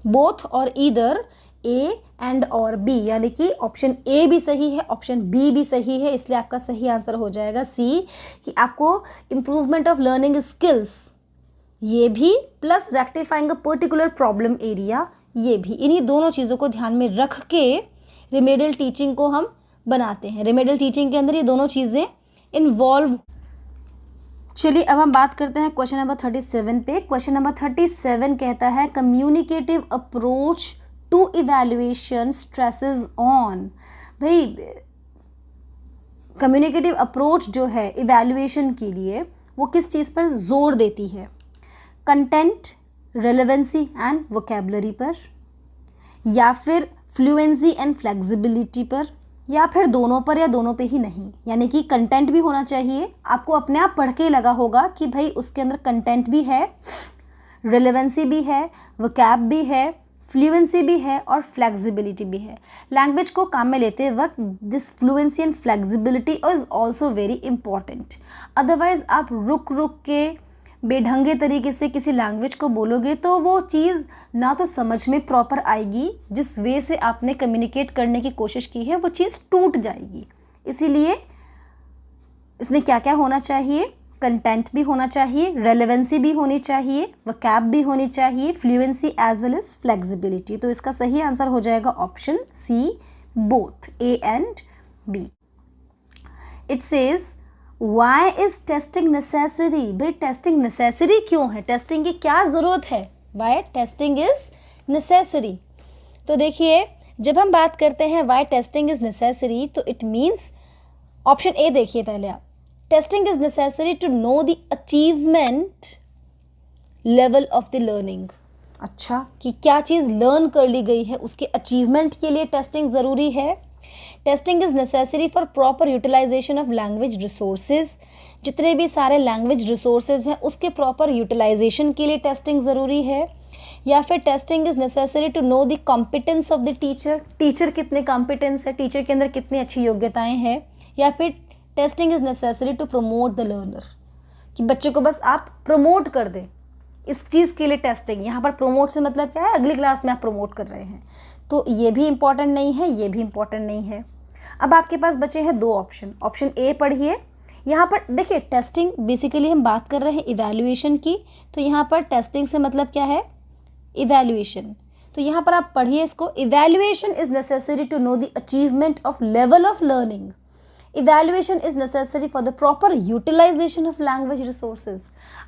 बोथ और ईदर ए एंड और बी, यानी कि ऑप्शन ए भी सही है, ऑप्शन बी भी सही है, इसलिए आपका सही आंसर हो जाएगा सी, कि आपको इम्प्रूवमेंट ऑफ लर्निंग स्किल्स ये भी plus rectifying a particular problem area ये भी, इन्हीं दोनों चीज़ों को ध्यान में रख के रिमेडियल टीचिंग को हम बनाते हैं। रिमेडियल टीचिंग के अंदर ये दोनों चीज़ें इन्वॉल्व। चलिए अब हम बात करते हैं क्वेश्चन नंबर 37 पे। क्वेश्चन नंबर 37 कहता है communicative approach to evaluation stresses on. भाई कम्युनिकेटिव अप्रोच जो है इवैल्यूएशन के लिए वो किस चीज़ पर जोर देती है, कंटेंट, रेलेवेंसी एंड वोकेबलरी पर, या फिर फ्लुएंसी एंड फ्लेक्सिबिलिटी पर, या फिर दोनों पर, या दोनों पे ही नहीं। यानी कि कंटेंट भी होना चाहिए, आपको अपने आप पढ़ के लगा होगा कि भाई उसके अंदर कंटेंट भी है, रेलेवेंसी भी है, वोकैब भी है, फ्लुएंसी भी है और फ्लेक्सिबिलिटी भी है। लैंग्वेज को काम में लेते वक्त this fluency and flexibility is also very important. Otherwise आप रुक रुक के बेढंगे तरीके से किसी लैंग्वेज को बोलोगे तो वो चीज़ ना तो समझ में प्रॉपर आएगी, जिस वे से आपने कम्युनिकेट करने की कोशिश की है वो चीज़ टूट जाएगी। इसीलिए इसमें क्या क्या होना चाहिए, कंटेंट भी होना चाहिए, रेलेवेंसी भी होनी चाहिए, वोकैब भी होनी चाहिए, fluency as well as flexibility. तो इसका सही आंसर हो जाएगा option C, both A and B. It says why is testing necessary. भाई टेस्टिंग नेसेसरी क्यों है, टेस्टिंग की क्या ज़रूरत है, वाई टेस्टिंग इज नेसेसरी। तो देखिए जब हम बात करते हैं वाई टेस्टिंग इज नेसेसरी, तो इट मीन्स ऑप्शन ए देखिए पहले आप, testing is necessary to know the achievement level of the learning. अच्छा, कि क्या चीज़ लर्न कर ली गई है उसके अचीवमेंट के लिए टेस्टिंग ज़रूरी है। Testing is necessary for proper utilization of language resources. जितने भी सारे लैंग्वेज रिसोर्सेज हैं उसके प्रॉपर यूटिलाइजेशन के लिए टेस्टिंग ज़रूरी है। या फिर testing is necessary to know the competence of the teacher, teacher कितने कॉम्पिटेंस है, टीचर के अंदर कितनी अच्छी योग्यताएं हैं। या फिर testing is necessary to promote the learner, कि बच्चे को बस आप प्रमोट कर दें, इस चीज़ के लिए टेस्टिंग। यहाँ पर प्रमोट से मतलब क्या है, अगली क्लास में आप प्रमोट कर रहे हैं, तो ये भी इम्पॉर्टेंट नहीं है, ये भी इम्पॉर्टेंट नहीं है। अब आपके पास बचे हैं दो ऑप्शन, ऑप्शन ए पढ़िए। यहाँ पर देखिए टेस्टिंग बेसिकली हम बात कर रहे हैं इवैल्यूएशन की, तो यहाँ पर टेस्टिंग से मतलब क्या है, इवैल्यूएशन। तो यहाँ पर आप पढ़िए इसको, evaluation is necessary to know the achievement of level of learning. Evaluation is necessary for the proper utilization of language resources.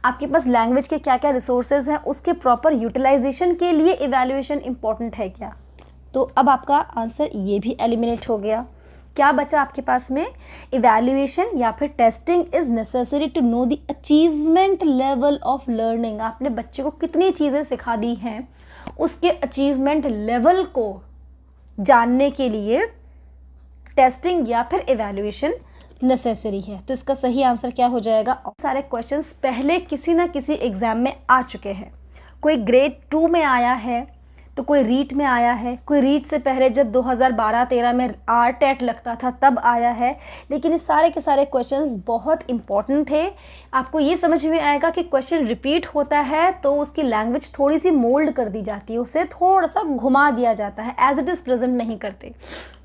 आपके पास लैंग्वेज के क्या क्या रिसोर्सेज हैं उसके प्रॉपर यूटिलाइजेशन के लिए इवैल्यूएशन इंपॉर्टेंट है क्या। तो अब आपका आंसर ये भी एलिमिनेट हो गया। क्या बचा आपके पास में, इवैल्यूएशन या फिर testing is necessary to know the achievement level of learning. आपने बच्चे को कितनी चीज़ें सिखा दी हैं उसके अचीवमेंट लेवल को जानने के लिए टेस्टिंग या फिर इवैल्यूएशन नेसेसरी है। तो इसका सही आंसर क्या हो जाएगा। सारे क्वेश्चंस पहले किसी ना किसी एग्ज़ाम में आ चुके हैं, कोई ग्रेड 2 में आया है तो कोई रीट में आया है, कोई रीट से पहले जब 2012-13 में आरटेट लगता था तब आया है। लेकिन इस सारे के सारे क्वेश्चंस बहुत इंपॉर्टेंट थे। आपको ये समझ में आएगा कि क्वेश्चन रिपीट होता है तो उसकी लैंग्वेज थोड़ी सी मोल्ड कर दी जाती है, उसे थोड़ा सा घुमा दिया जाता है, एज इट इज़ प्रेजेंट नहीं करते।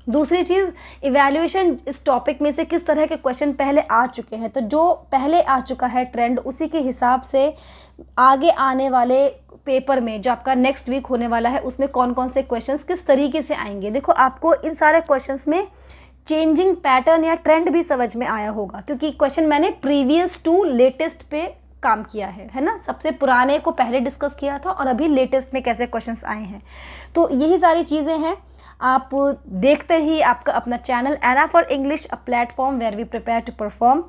दूसरी चीज़, इवैल्यूएशन इस टॉपिक में से किस तरह के क्वेश्चन पहले आ चुके हैं, तो जो पहले आ चुका है ट्रेंड उसी के हिसाब से आगे आने वाले पेपर में जो आपका नेक्स्ट वीक होने वाला है उसमें कौन कौन से क्वेश्चंस किस तरीके से आएंगे। देखो आपको इन सारे क्वेश्चंस में चेंजिंग पैटर्न या ट्रेंड भी समझ में आया होगा, क्योंकि क्वेश्चन मैंने प्रीवियस टू लेटेस्ट पे काम किया है ना। सबसे पुराने को पहले डिस्कस किया था और अभी लेटेस्ट में कैसे क्वेश्चंस आए हैं। तो यही सारी चीज़ें हैं। आप देखते ही आपका अपना channel Ana for English, a platform where we prepare to perform.